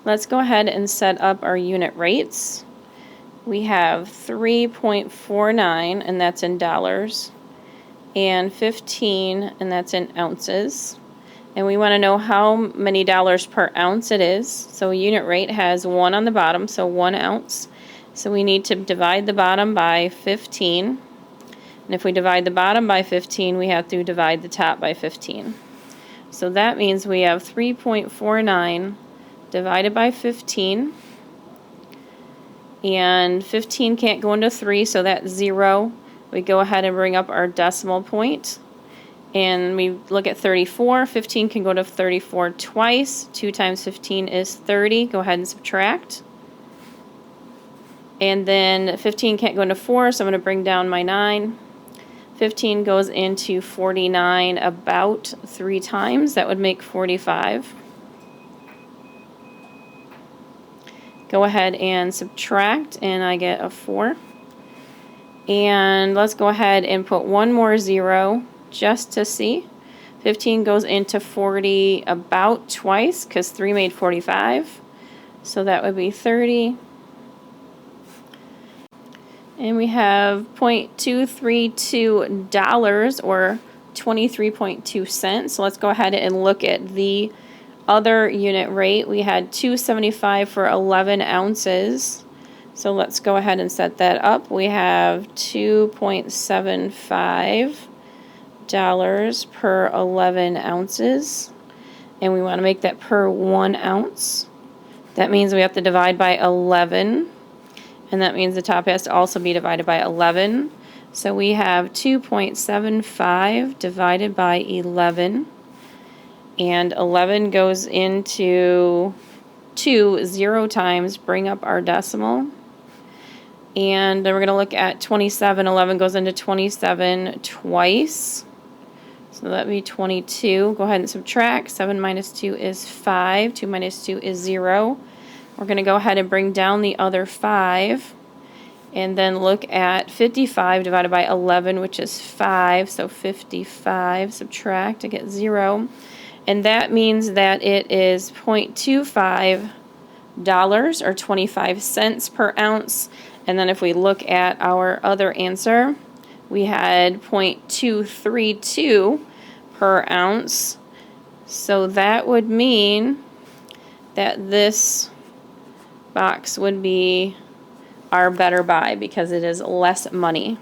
Let's go ahead and set up our unit rates. We have 3.49, and that's in dollars, and 15, and that's in ounces. And we want to know how many dollars per ounce it is. So a unit rate has 1 on the bottom, so 1 ounce. So we need to divide the bottom by 15. And if we divide the bottom by 15, we have to divide the top by 15. So that means we have 3.49 divided by 15. And 15 can't go into 3, so that's 0. We go ahead and bring up our decimal point. And we look at 34. 15 can go to 34 twice. 2 times 15 is 30. Go ahead and subtract. And then 15 can't go into 4, so I'm going to bring down my 9. 15 goes into 49 about 3 times. That would make 45. Go ahead and subtract, and I get a 4. And let's go ahead and put one more 0 just to see. 15 goes into 40 about twice because 3 made 45. So that would be 30. And we have $0.232 or 23.2 cents. So let's go ahead and look at the other unit rate. We had $2.75 for 11 ounces. So let's go ahead and set that up. We have $2.75 per 11 ounces. And we want to make that per 1 ounce. That means we have to divide by 11. And that means the top has to also be divided by 11. So we have 2.75 divided by 11. And 11 goes into 2 0 times, bring up our decimal. And then we're going to look at 27. 11 goes into 27 twice. So that would be 22. Go ahead and subtract. 7 minus 2 is 5. 2 minus 2 is 0. We're going to go ahead and bring down the other 5. And then look at 55 divided by 11, which is 5. So 55, subtract to get 0. And that means that it is $0.25 or 25 cents per ounce. And then if we look at our other answer, we had 0.232 per ounce. So that would mean that this box would be our better buy because it is less money.